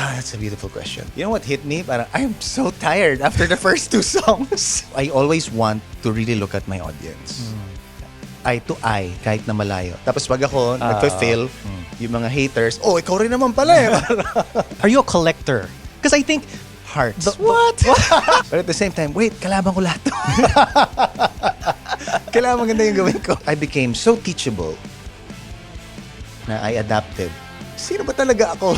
That's a beautiful question. You know what hit me? Parang, I'm so tired after the first two songs. I always want to really look at my audience. Eye to eye, kahit na malayo. Tapos pag ako, nagpa-fail, yung mga haters, ikaw rin naman pala eh. Are you a collector? Because I think Hearts. What? But at the same time, wait, kalaban ko lahat to. Kailangan maganda yung gawin ko. I became so teachable na I adapted. Sino ba talaga ako?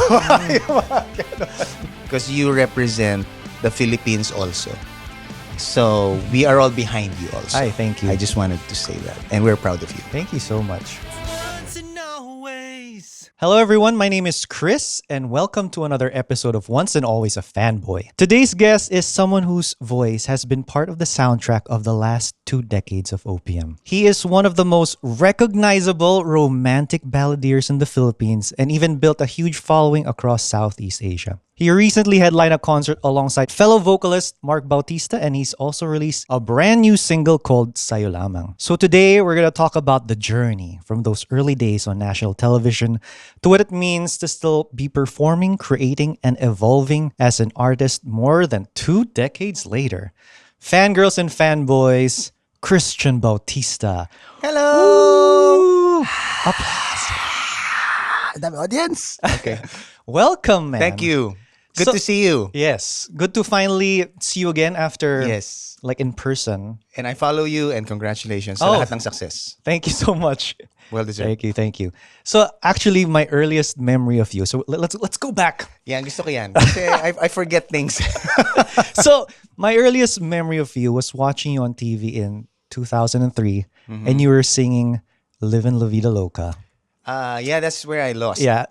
Because you represent the Philippines also. So, we are all behind you also. Ay, thank you. I just wanted to say that. And we're proud of you. Thank you so much. Hello everyone, my name is Chris and welcome to another episode of Once and Always a Fanboy. Today's guest is someone whose voice has been part of the soundtrack of the last 2 decades of OPM. He is one of the most recognizable romantic balladeers in the Philippines and even built a huge following across Southeast Asia. He recently headlined a concert alongside fellow vocalist Mark Bautista, and he's also released a brand new single called Sayo Lamang. So today, we're going to talk about the journey from those early days on national television to what it means to still be performing, creating, and evolving as an artist more than 2 decades later. Fangirls and fanboys, Christian Bautista. Hello! Applause. Dami audience. Okay. Welcome, man. Thank you. Good So- to see you. Yes. Good to finally see you again after, Yes. like in person. And I follow you and congratulations sa Oh. lahat ng success. Thank you so much. Well deserved. Thank you. So actually, my earliest memory of you. So let's go back. Yan, gusto ko yan. Kasi I forget things. So my earliest memory of you was watching you on TV in 2003, and you were singing "Livin' La Vida Loca." Yeah, that's where I lost. Yeah.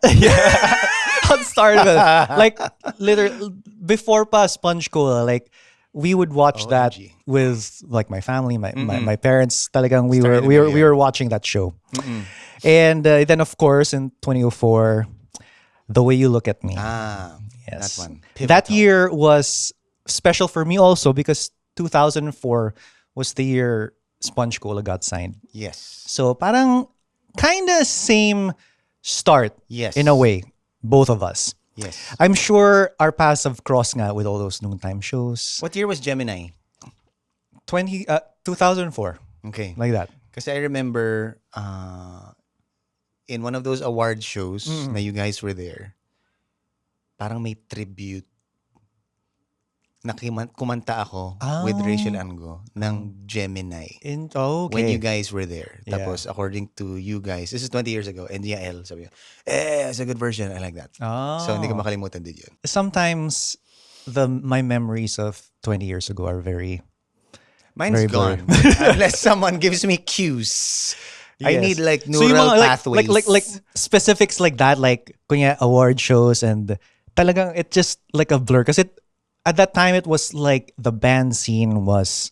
On start of it. Like literally before pa Sponge Cola, like we would watch that OMG. with like my family, my parents. Talagang we Started we were watching that show. And then of course in 2004, The Way You Look at Me. That one. That Pivotal. year was special for me also because 2004 was the year Sponge Cola got signed. Yes. So parang kind of same start Yes. in a way, both of us. Yes. I'm sure our paths have crossed nga with all those noontime shows. What year was Gemini? 2004, Okay. like that. Kasi I remember in one of those award shows na you guys were there, parang may tribute na kumanta ako with Rachel Ango ng Gemini. Okay. When you guys were there. Yeah. Tapos, according to you guys, this is 20 years ago, and Yael, sabi yun, it's a good version. I like that. So, hindi ko makalimutan din yun. Sometimes my memories of 20 years ago are very Mine's very gone. Unless someone gives me cues. I Yes. need like So yung neural mga, pathways. like specifics like that, like kunya award shows and talagang it just like a blur. Because at that time it was like the band scene was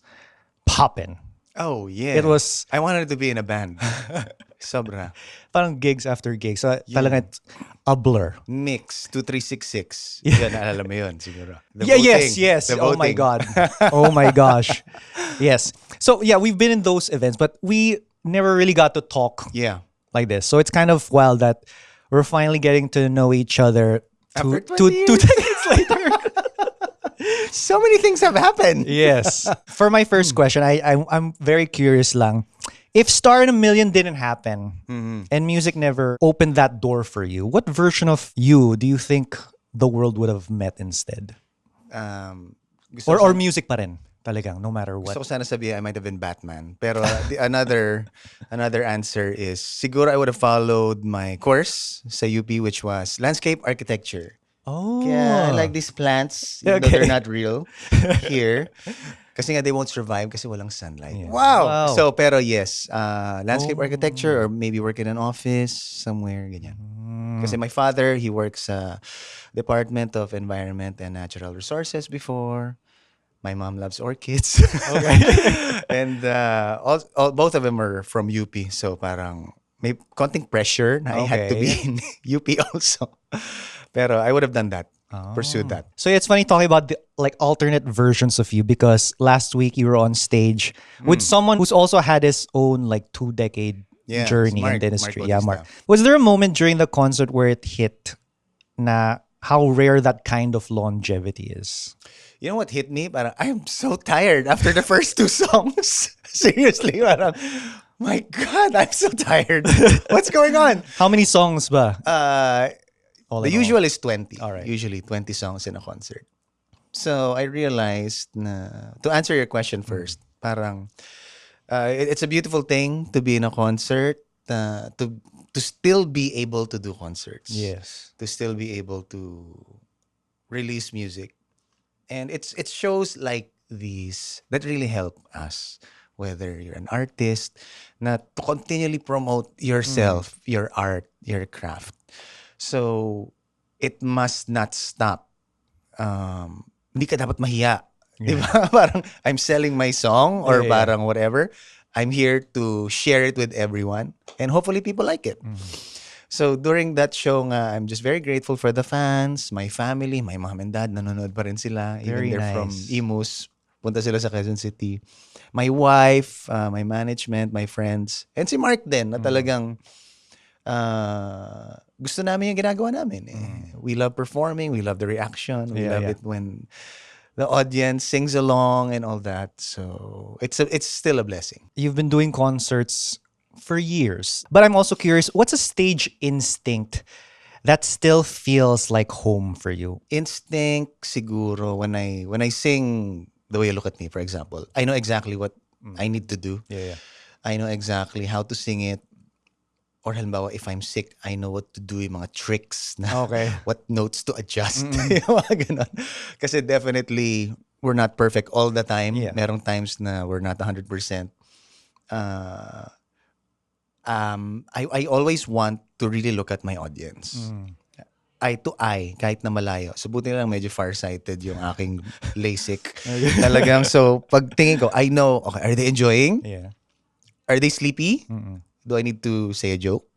popping. Oh, yeah. It was I wanted to be in a band. Sobra. parang gigs after gigs. So talagang it's a blur. Mix 2366. Yan, naalala mo yun, siguro. The Yes. The Oh my voting. God. Oh my gosh. Yes. So yeah, we've been in those events, but we never really got to talk Yeah. like this. So it's kind of wild that we're finally getting to know each other After 20 two years. decades later. So many things have happened. Yes. For my first question, I'm very curious lang. If Star in a Million didn't happen and music never opened that door for you, what version of you do you think the world would have met instead? Gusto Or ko music pa rin, talagang, no matter what. Gusto ko sana sabihin I might have been Batman. Pero another answer is siguro I would have followed my course sa UP, which was landscape architecture. Oh. Kaya I like these plants, even though Okay. they're not real here. Kasi nga they won't survive kasi walang sunlight. Yeah. Wow! Wow. So, pero yes, landscape architecture or maybe work in an office somewhere, ganyan. Kasi my father, he works sa Department of Environment and Natural Resources before. My mom loves orchids. Okay. And both of them are from UP. So parang may konting pressure na I had to be Okay. in UP also. Pero I would have done that. Pursued that. So it's funny talking about the like alternate versions of you because last week you were on stage with someone who's also had his own like 2-decade Yeah, journey Mark- in the industry. Mark Yeah, Bautista. Mark. Was there a moment during the concert where it hit na how rare that kind of longevity is. You know what hit me? Parang, I'm so tired after the first two songs. Seriously, parang, my God, I'm so tired. What's going on? How many songs ba? All The in all? usual is 20. All right. Usually 20 songs in a concert. So I realized na, to answer your question first, parang, it's a beautiful thing to be in a concert, to still be able to do concerts. Yes. To still be able to release music. And it's shows like these that really help us, whether you're an artist, na to continually promote yourself, your art, your craft. So it must not stop. Hindi ka dapat mahiya. Di ba? Parang I'm selling my song or Yeah. parang whatever. I'm here to share it with everyone and hopefully people like it. So during that show nga, I'm just very grateful for the fans, my family, my mom and dad, nanonood pa rin sila. Very Even they're from nice. Imus. Punta sila sa Quezon City. My wife, my management, my friends. And si Mark din, na talagang gusto namin yung ginagawa namin. We love performing, we love the reaction, we love it when the audience sings along and all that. So it's still a blessing. You've been doing concerts for years. But I'm also curious, what's a stage instinct that still feels like home for you? Instinct siguro when I sing the way you look at me, for example, I know exactly what I need to do. Yeah. I know exactly how to sing it. Or halimbawa, if I'm sick, I know what to do, yung mga tricks na Okay. what notes to adjust. Yung mga ganun. Kasi definitely, we're not perfect all the time. Yeah. Merong times na we're not 100%. I always want to really look at my audience. Eye to eye, kahit na malayo. So, buti na lang medyo farsighted yung aking LASIK. Talagang, so, pag tingin ko, I know, okay, are they enjoying? Yeah. Are they sleepy? Do I need to say a joke?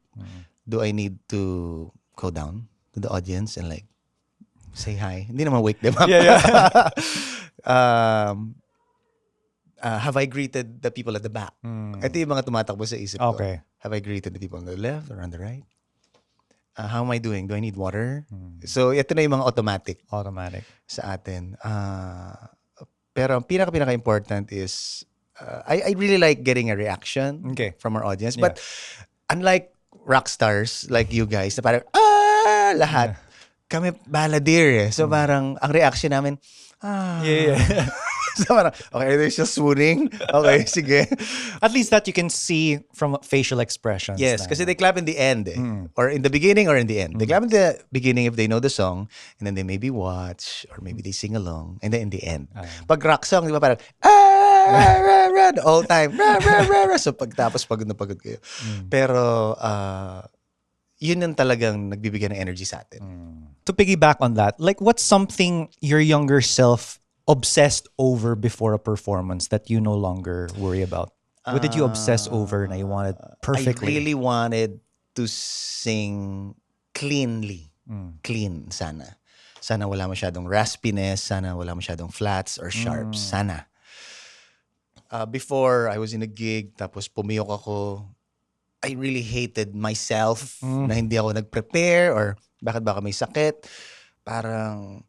Do I need to go down to the audience and like, say hi? Hindi naman wake them up. Have I greeted the people at the back? Ito yung mga tumatakbo sa isip ko. Okay. Have I greeted the people on the left or on the right? How am I doing? Do I need water? So, ito na yung mga automatic Automatic. sa atin. Pero ang pinaka-important is, I really like getting a reaction Okay. from our audience. Yeah. But unlike rock stars like you guys, na parang, lahat. Kami balladeer eh. So parang, ang reaction namin, Yeah. So parang, okay, are they still swooning? Okay, sige. At least that you can see from facial expressions. Yes, na- kasi they clap in the end eh. Or in the beginning or in the end. They clap in the beginning if they know the song, and then they maybe watch, or maybe they sing along, and then in the end. Pag rock song, di ba parang, the whole time. So pagtapos pagod na pagod kayo. Pero, yun yung talagang nagbibigay ng energy sa atin. To piggyback on that, like what's something your younger self obsessed over before a performance that you no longer worry about? What did you obsess over na you wanted perfectly? I really wanted to sing cleanly. Clean, sana. Sana wala masyadong raspiness. Sana wala masyadong flats or sharps. Sana. Before, I was in a gig, tapos pumiyok ako. I really hated myself na hindi ako nag-prepare or bakit baka may sakit. Parang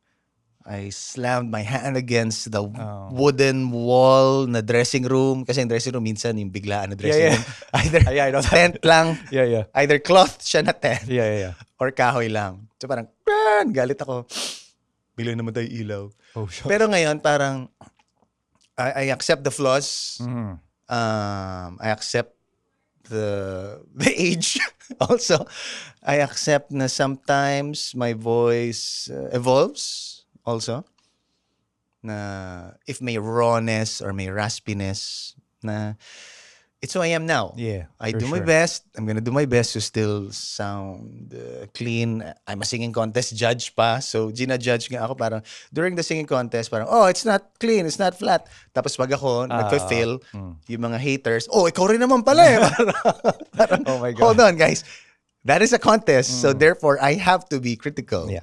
I slammed my hand against the wooden wall na dressing room. Kasi yung dressing room, minsan yung biglaan na dressing room. Either Yeah, I know that. tent lang. Yeah. Either cloth siya na tent. Yeah. Or kahoy lang. So parang, galit ako. Biglang namatay yung ilaw. Oh, sure. Pero ngayon, parang, I accept the flaws. I accept the age also. I accept na sometimes my voice evolves also. Na if may rawness or may raspiness, na it's who I am now. Yeah, I for do my sure. best. I'm gonna do my best to still sound clean. I'm a singing contest judge pa. So, gina-judge nga ako parang, during the singing contest, parang, oh, it's not clean, it's not flat. Tapos pag ako, nagfa-fail, yung mga haters, oh, ikaw rin naman pala eh. Parang, Oh my God. hold on, guys. That is a contest. So, therefore, I have to be critical. Yeah.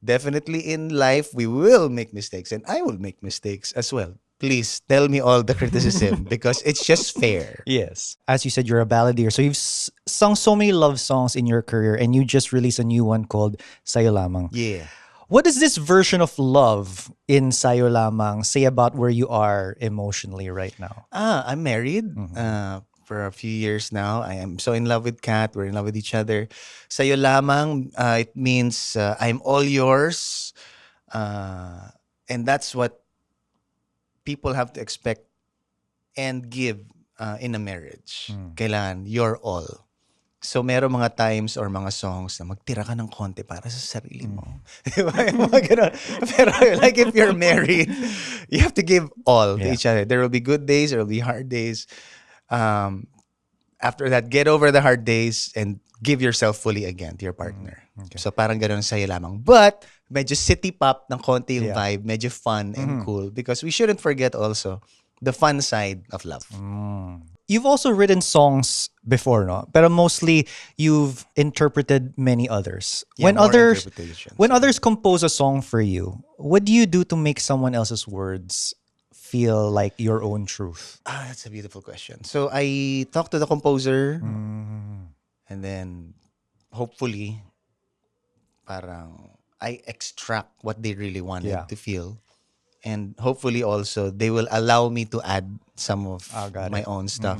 Definitely in life, we will make mistakes and I will make mistakes as well. Please tell me all the criticism because it's just fair. Yes. As you said, you're a balladeer. So you've sung so many love songs in your career and you just released a new one called Sayo Lamang. Yeah. What does this version of love in Sayo Lamang say about where you are emotionally right now? I'm married for a few years now. I am so in love with Kat. We're in love with each other. Sa'yo lamang, it means I'm all yours. And that's what people have to expect and give in a marriage. Kailangan your all. So, meron mga times or mga songs na magtira ka ng konti para sa sarili mo. Diba? Yung mga ganun. Pero like if you're married, you have to give all to each other. There will be good days, there will be hard days. After that, get over the hard days and give yourself fully again to your partner. So, parang ganun sa'yo lamang. But, medyo city pop ng konti yung vibe. Medyo fun and cool. Because we shouldn't forget also the fun side of love. You've also written songs before, no? Pero mostly you've interpreted many others. Yeah, more interpretations. When others compose a song for you, what do you do to make someone else's words feel like your own truth? That's a beautiful question. So I talk to the composer and then hopefully parang I extract what they really wanted to feel. And hopefully also they will allow me to add some of my own stuff.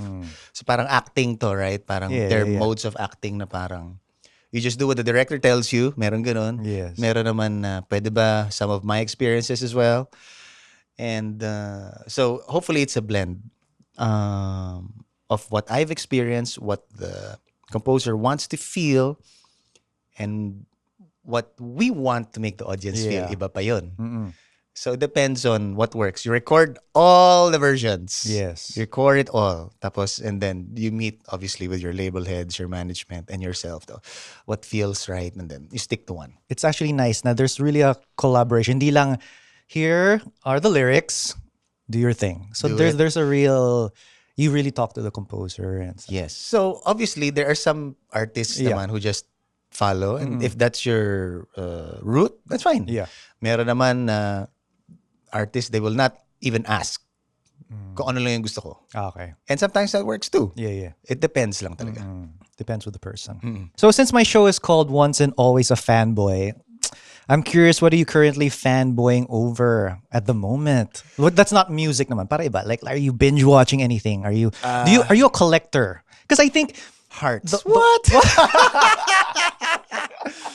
So parang acting to, right? Parang there are modes of acting na parang you just do what the director tells you. Meron ganun. Yes. Meron naman na pwede ba some of my experiences as well. And so hopefully it's a blend of what I've experienced, what the composer wants to feel, and what we want to make the audience feel. Iba pa yun. So it depends on what works. You record all the versions. Yes. You record it all. Tapos, and then you meet obviously with your label heads, your management, and yourself. Though, what feels right, and then you stick to one. It's actually nice na there's really a collaboration. Di lang, here are the lyrics, do your thing. So there's a real, you really talk to the composer and stuff. Yes. So obviously there are some artists naman who just follow, and if that's your route, that's fine. Yeah. Meron naman artists, they will not even ask kung ano lang yung gusto ko. Okay. And sometimes that works too. Yeah. It depends lang talaga. Depends with the person. So since my show is called Once and Always a Fanboy, I'm curious, what are you currently fanboying over at the moment? Look, that's not music naman. Para iba. Like, are you binge watching anything? Are you a collector? Because I think Hearts. what?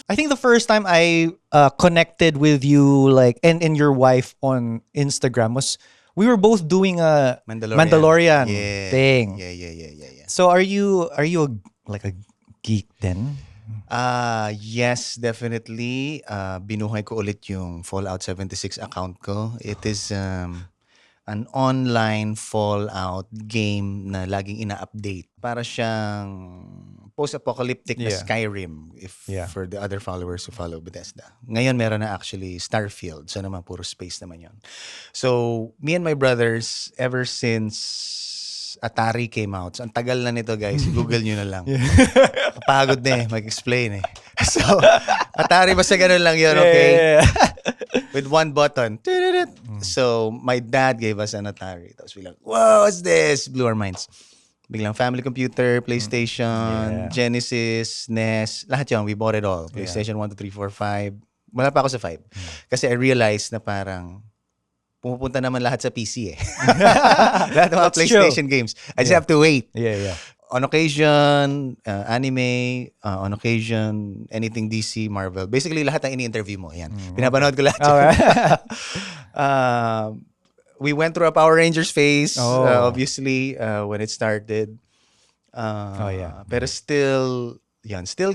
I think the first time I connected with you, like, and your wife on Instagram was we were both doing a Mandalorian thing. Yeah. So are you a geek then? Yes, definitely. Binuhay ko ulit yung Fallout 76 account ko. It is an online Fallout game na laging ina-update. Para siyang post-apocalyptic na Skyrim for the other followers who follow Bethesda. Ngayon meron na actually Starfield. So naman puro space naman yun. So me and my brothers, ever since Atari came out. So ang tagal na nito guys. Google nyo na lang. Pagod na mag-explain eh. So Atari basta ganun lang yun, okay? With one button. So my dad gave us an Atari. Tapos biglang, wow, what's this? Blew our minds. Biglang family computer, PlayStation, Genesis, NES, lahat yun. We bought it all. PlayStation 1, 2, 3, 4, 5. Wala pa ako sa 5. Kasi I realized na parang pumupunta naman lahat sa PC eh. Lahat ng mga PlayStation games. I just have to wait. Yeah. On occasion, anime, on occasion, anything DC, Marvel. Basically, lahat ng ini-interview mo. Yan. Pinapanood ko lahat. We went through a Power Rangers phase, obviously, when it started. Pero still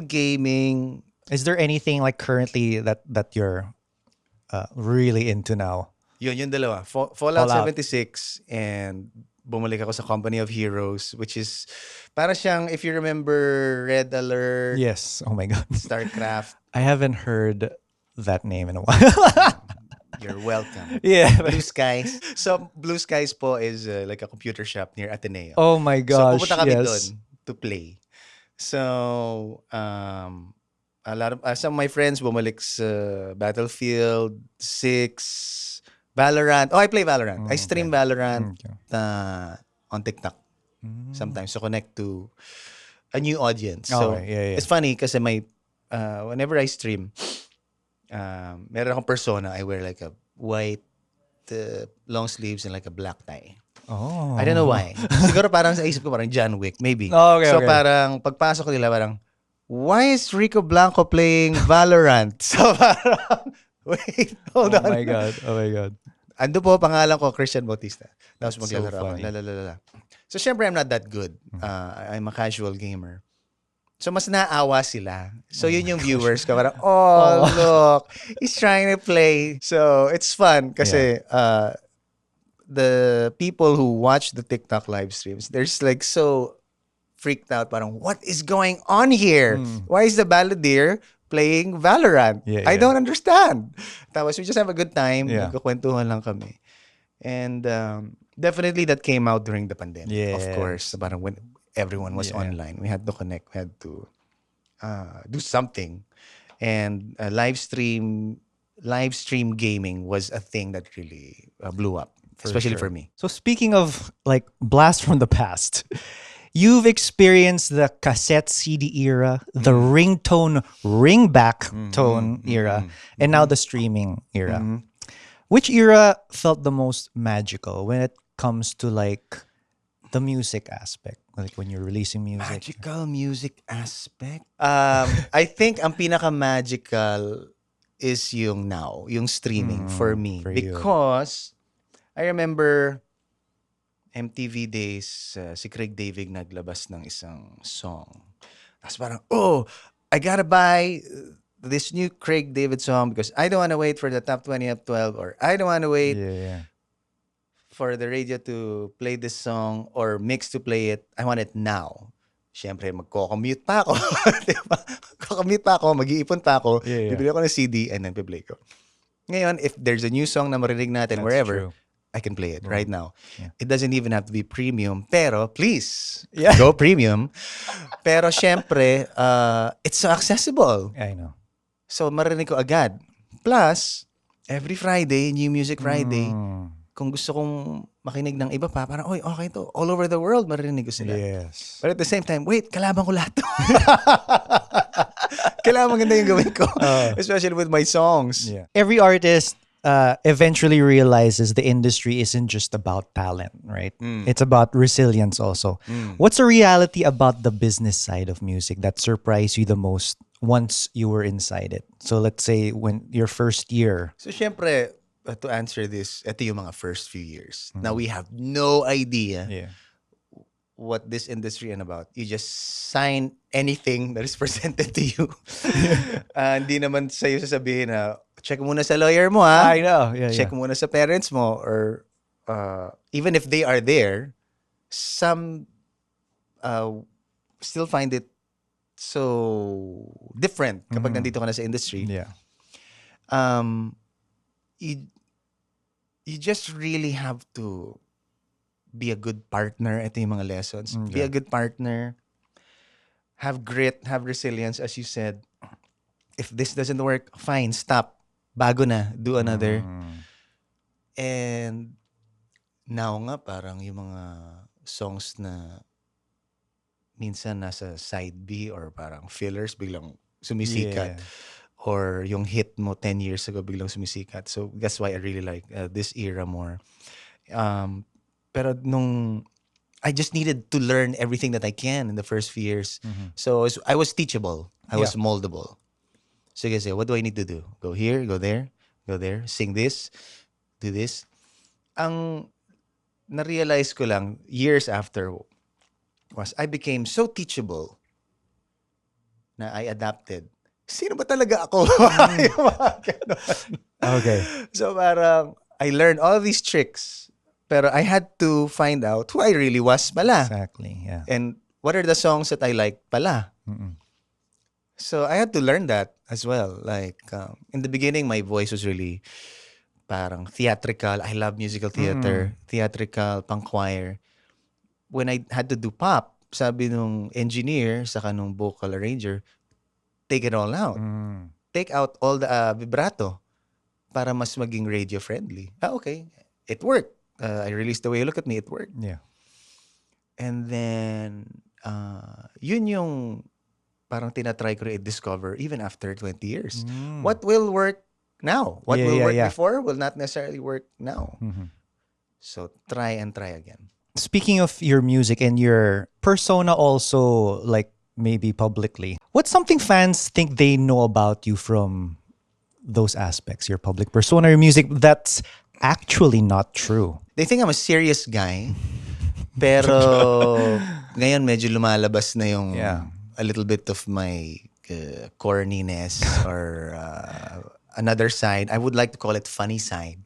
gaming. Is there anything like currently that you're really into now? Yun dalawa. Fallout 76 and bumalik ako sa Company of Heroes, which is para siyang, if you remember Red Alert. Yes. Oh my God. StarCraft. I haven't heard that name in a while. You're welcome. Yeah. Blue Skies. So, Blue Skies po is like a computer shop near Ateneo. Oh my gosh. So, pupunta kami doon to play. So, a lot of some of my friends bumalik sa Battlefield 6, Valorant. Oh, I play Valorant. I stream Valorant on TikTok sometimes to connect to a new audience. So, it's funny kasi whenever I stream, Meron akong persona. I wear like a white long sleeves and like a black tie. Oh. I don't know why. Siguro parang sa isip ko parang John Wick, maybe. Oh, okay, So okay. parang pagpasok ko nila parang, why is Rico Blanco playing Valorant? So parang, wait, hold Oh on. my God. Oh my God. Ando po, pangalan ko, Christian Bautista. Tapos That's so maglalaro ako. funny. Lalalala. So syempre, I'm not that good. I'm a casual gamer. So mas naawa sila. So yun yung viewers ko. Parang, oh, look, he's trying to play. So it's fun kasi the people who watch the TikTok live streams, there's like so freaked out. Parang, what is going on here? Why is the balladeer playing Valorant? Yeah, I yeah. don't understand. Tapos we just have a good time. Yeah. Nagkukwentuhan lang kami. And definitely that came out during the pandemic. Of Yes. course. Parang when everyone was online, we had to connect. We had to do something. And live stream gaming was a thing that really blew up, especially sure. for me. So speaking of like blast from the past, you've experienced the cassette CD era, the ringtone ringback tone era, and now the streaming era. Which era felt the most magical when it comes to like the music aspect? Like when you're releasing music. Magical music aspect? I think ang pinaka-magical is yung now, yung streaming for me. for you. Because I remember MTV days, si Craig David naglabas ng isang song. Tapos parang, oh, I gotta buy this new Craig David song because I don't want to wait for the top 20 of 12 or I don't want to wait Yeah. for the radio to play this song or mix to play it. I want it now. Siyempre, magko-commute pa ako. Diba? Commute pa ako, mag-iipon pa ako, Yeah. bibili ako ng CD and then play ko. Ngayon, if there's a new song na marinig natin That's wherever, true. I can play it right now. Yeah. It doesn't even have to be premium. Pero, please, Yeah. go premium. Pero, syempre, it's so accessible. I know. So, marinig ko agad. Plus, every Friday, New Music Friday, kung gusto kong makinig ng iba pa, parang, oy, okay to. All over the world, marinig ko sila. Yes. But at the same time, wait, kalaban ko lahat to. Kailangan maganda yung gawin ko. Especially with my songs. Yeah. Every artist eventually realizes the industry isn't just about talent, right? It's about resilience also. What's a reality about the business side of music that surprised you the most once you were inside it? So let's say when your first year. So, syempre, to answer this, ito yung mga first few years. Now, we have no idea Yeah. what this industry is about. You just sign anything that is presented to you. Hindi naman sa'yo sasabihin na, check muna sa lawyer mo, ha? I know. Yeah. Check muna sa parents mo. Or even if they are there, some still find it so different kapag nandito ka na sa industry. Yeah. You just really have to be a good partner. Ito yung mga lessons. Be a good partner. Have grit, have resilience, as you said. If this doesn't work, fine, stop. Bago na, do another. And now nga, parang yung mga songs na minsan nasa side B or parang fillers, biglang sumisikat. Yeah. Or yung hit mo 10 years ago, biglang sumisikat. So that's why I really like this era more. Pero I just needed to learn everything that I can in the first few years. So I was teachable. I was moldable. So I say, what do I need to do? Go here, go there, sing this, do this. Ang na-realize ko lang years after was I became so teachable na I adapted. Sino ba talaga ako? Yung mga ganon. Okay. So parang I learned all these tricks, pero I had to find out who I really was pala. Exactly. Yeah. And what are the songs that I like pala. So I had to learn that as well. Like in the beginning, my voice was really parang theatrical. I love musical theater. Theatrical, pang choir. When I had to do pop, sabi nung engineer, saka nung vocal arranger, take it all out. Take out all the vibrato para mas maging radio friendly. Okay. It worked. I released The Way You Look at Me. It worked. Yeah. And then, yun yung parang tinatry ko i-discover even after 20 years. What will work now. What Yeah, will yeah, work yeah. before will not necessarily work now. So try and try again. Speaking of your music and your persona also, like maybe publicly, what's something fans think they know about you from those aspects, your public persona, your music, that's actually not true? They think I'm a serious guy. Pero ngayon medyo lumalabas na yung Yeah. a little bit of my corniness or another side. I would like to call it funny side.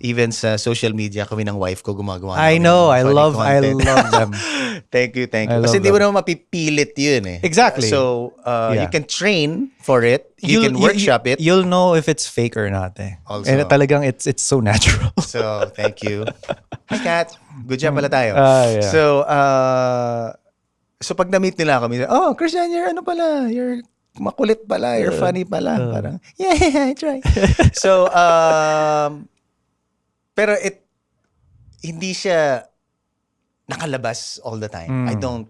Even sa social media, kami ng wife ko gumagawa na I kami know, ng I funny love content. them. Thank you. I Kasi love hindi mo them. naman mapipilit yun eh. Exactly. So, Yeah. you can train for it. You can workshop it. You'll know if it's fake or not. Also. And talagang it's so natural. So, thank you. Hi, Kat. Good job pala tayo. Yeah. So pag na-meet nila kami, oh, Christian, you're ano pala, you're makulit pala, you're funny pala. Parang, yeah, I try. So, pero hindi siya nakalabas all the time. I don't,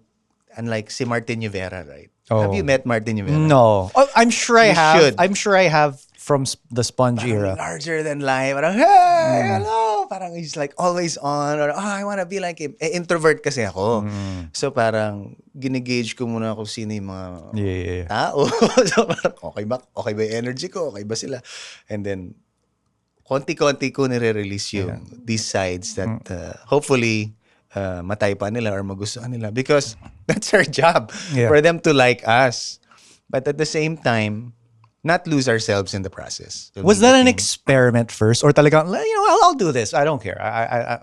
unlike si Martin Rivera, right? Oh. Have you met Martin Rivera? No. Oh, I'm sure I You have. should. I'm sure I have from the Sponge era. Larger than life. Parang, hey, hello. Parang he's like always on. Or, I want to be like him. Introvert kasi ako. So parang ginigauge ko muna kung sino yung mga Yeah. tao. So parang, okay ba yung energy ko? Okay ba sila? And then, konti-konti ko nire-release yung these sides that hopefully matay pa nila or magustuhan nila. Because that's our job. Yeah. For them to like us. But at the same time, not lose ourselves in the process. Was that an experiment first, or talagang, I'll do this. I don't care.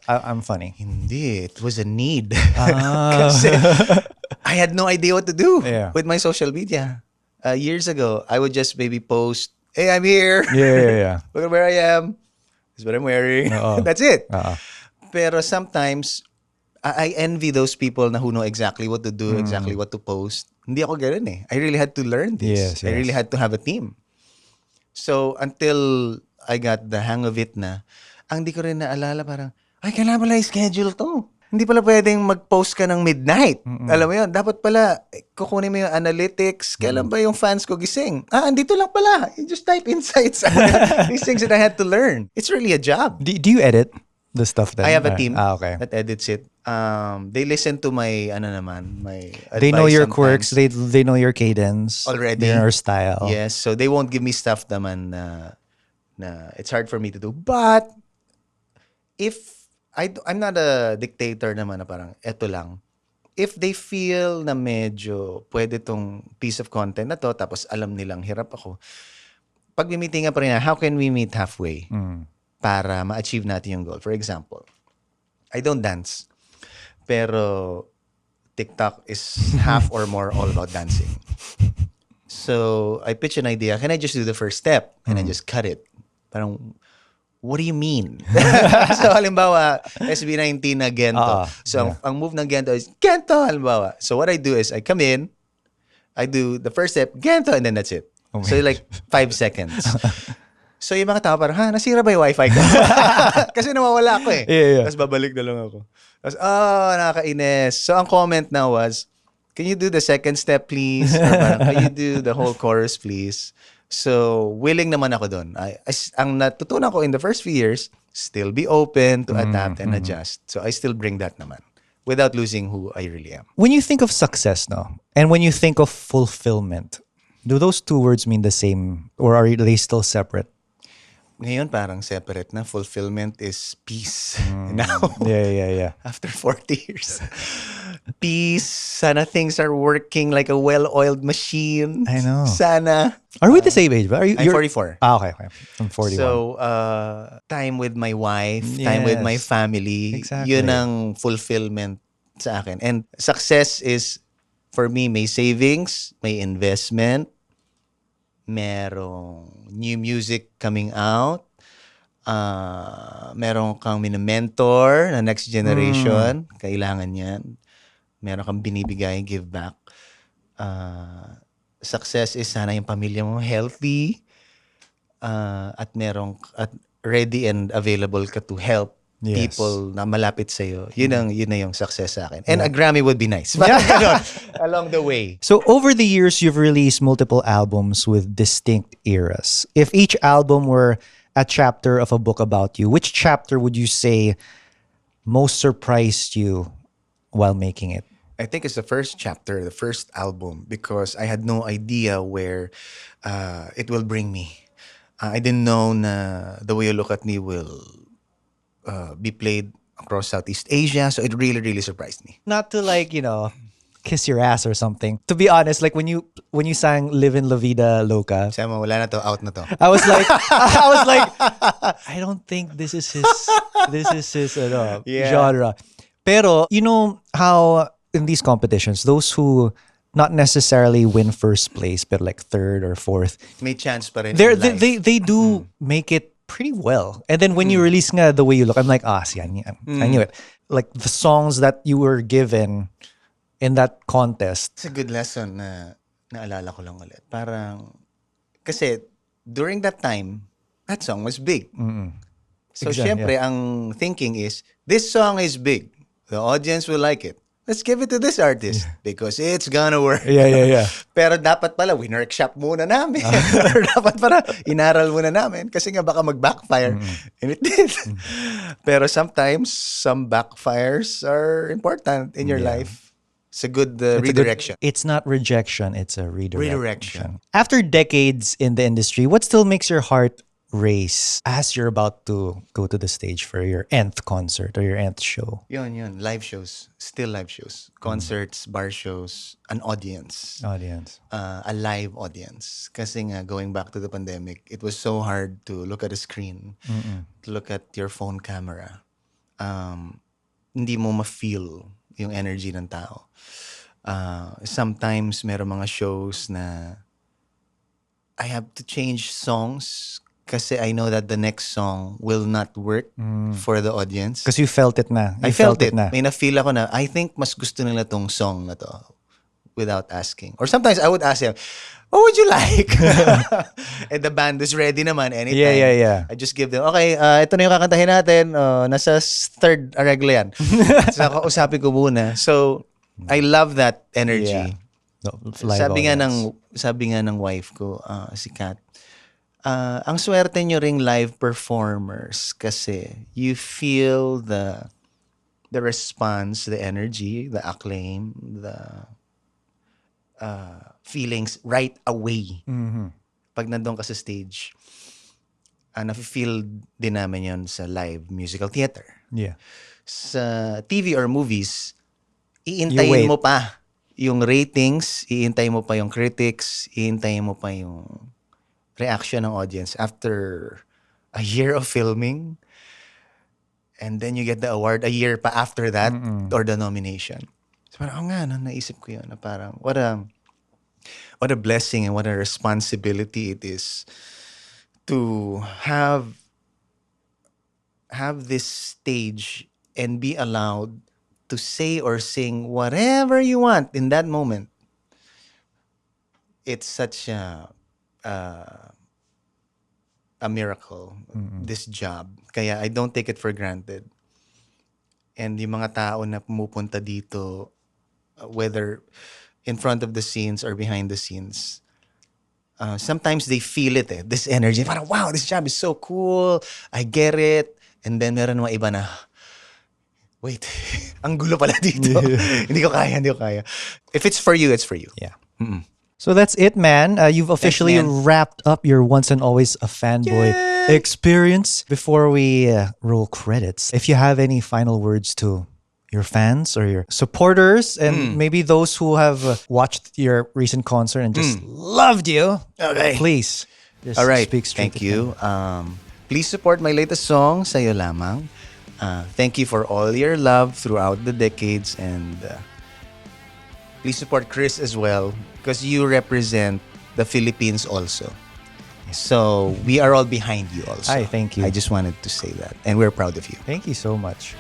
I'm funny. Hindi. It was a need. Kasi I had no idea what to do with my social media. Years ago, I would just maybe post, hey, I'm here. Yeah. Look at where I am. This is what I'm wearing. That's it. Pero sometimes, I envy those people na who know exactly what to do, exactly what to post. Hindi ako ganun eh. I really had to learn this. Yes. I really had to have a team. So, until I got the hang of it na, ang di ko rin naalala parang, ay, kailangan pala i-schedule to. Hindi pala pwedeng mag-post ka ng midnight. Alam mo yun, dapat pala, kukunin mo yung analytics. Kailan ba yung fans ko gising? Andito lang pala. You just type insights. These things that I had to learn. It's really a job. Do you edit the stuff that I have a team okay. that edits it. They listen to my my They know advice your sometimes. quirks. They know your cadence Already. They know your style. Yes, so they won't give me stuff naman na it's hard for me to do. But if I'm not a dictator naman na parang eto lang. If they feel na medyo pwede tong piece of content na to, tapos alam nilang hirap ako, pag meeting nga pa rin na, how can we meet halfway para ma-achieve natin yung goal? For example, I don't dance. Pero TikTok is half or more all about dancing. So I pitch an idea. Can I just do the first step? And I just cut it. Parang, what do you mean? So halimbawa, SB19 na Gento. Ang move ng Gento is Gento, halimbawa. So what I do is I come in, I do the first step, Gento, and then that's it. So like 5 seconds. So yung mga tao parang, nasira ba yung wifi ko? Kasi nawawala ako eh. Yeah. Tapos babalik na lang ako. Tapos, nakakainis. So ang comment now was, can you do the second step please? Or parang, can you do the whole chorus please? So willing naman ako doon. Ang natutunan ko in the first few years, still be open to adapt and adjust. So I still bring that naman without losing who I really am. When you think of success now, and when you think of fulfillment, do those two words mean the same, or are they still separate? Ngayon parang separate na. Fulfillment is peace. Now, Yeah. after 40 years. Peace. Sana things are working like a well-oiled machine. I know. Sana. Are we the same age? Are you, I'm you're- 44. Okay. I'm 41. So, time with my wife, time with my Yes. family, Exactly. yun ang fulfillment sa akin. And success is, for me, may savings, may investment, merong new music coming out, meron kang mini-mentor na next generation, kailangan yan. Meron kang binibigay, give back. Success is sana yung pamilya mo healthy, at ready and available ka to help Yes. people na malapit sa'yo, yun na yung success sa akin. And a Grammy would be nice. Parang ganon, along the way. So over the years, you've released multiple albums with distinct eras. If each album were a chapter of a book about you, which chapter would you say most surprised you while making it? I think it's the first chapter, the first album, because I had no idea where it will bring me. I didn't know na The Way You Look at Me will be played across Southeast Asia. So it really, really surprised me. Not to like, kiss your ass or something. To be honest, like when you sang Live in La Vida Loca, Sabi mo, wala na to, out na to. I was like, I don't think this is his Yeah. genre. Pero you know how in these competitions, those who not necessarily win first place, but like third or fourth, May chance pa rin they in life. they do make it pretty well. And then when you release nga The Way You Look, I'm like, see, I knew it. Like the songs that you were given in that contest. It's a good lesson na naalala ko lang ulit. Parang, kasi during that time, that song was big. So Exactly, syempre, ang thinking is, this song is big. The audience will like it. Let's give it to this artist because it's gonna work. Yeah. Pero dapat pala, winworkshop muna namin. Or dapat pala, inaral muna namin kasi nga baka mag-backfire. And it did. Pero sometimes, some backfires are important in your life. It's a good redirection. It's not rejection, it's a redirection. Redirection. After decades in the industry, what still makes your heart race as you're about to go to the stage for your nth concert or your nth show? Yun. Live shows. Still live shows. Concerts, bar shows, an audience. Audience. A live audience. Kasi nga, going back to the pandemic, it was so hard to look at a screen, to look at your phone camera. Hindi mo ma-feel yung energy ng tao. Sometimes, meron mga shows na I have to change songs kasi I know that the next song will not work for the audience. Because you felt it na. I You felt it. na. May na-feel ako na, I think mas gusto nila tong song na to without asking. Or sometimes I would ask them, what would you like? And the band is ready naman anytime. Yeah. I just give them, okay, ito na yung kakantahin natin. Nasa third regla yan. So, kausapin ko muna. So, I love that energy. Yeah. No, live Sabi audience. nga ng wife ko, si Kat, ang swerte nyo ring live performers kasi you feel the response, the energy, the acclaim, the feelings right away. Pag nandun ka sa stage, nafe-feel din namin yon sa live musical theater. Yeah. Sa TV or movies, You iintayin wait. mo pa yung ratings, iintayin mo pa yung critics, iintayin mo pa yung reaction ng audience after a year of filming. And then you get the award a year pa after that or the nomination. So parang, naisip ko yun na parang, what a blessing and what a responsibility it is to have this stage and be allowed to say or sing whatever you want in that moment. It's such a miracle, this job. Kaya I don't take it for granted. And yung mga tao na pumupunta dito, whether in front of the scenes or behind the scenes, sometimes they feel it this energy. Parang, wow, this job is so cool. I get it. And then meron mga iba na, wait, ang gulo pala dito. Hindi ko kaya. If it's for you, it's for you. Yeah. So that's it, man. You've officially man. wrapped up your Once and Always a Fanboy experience. Before we roll credits, if you have any final words to your fans or your supporters and maybe those who have watched your recent concert and just loved you, Okay. please just All right. speak straight Thank to you. Please support my latest song, Sa'yo Lamang. Thank you for all your love throughout the decades, and please support Chris as well because you represent the Philippines also. So we are all behind you also. Hi, thank you. I just wanted to say that, and we're proud of you. Thank you so much.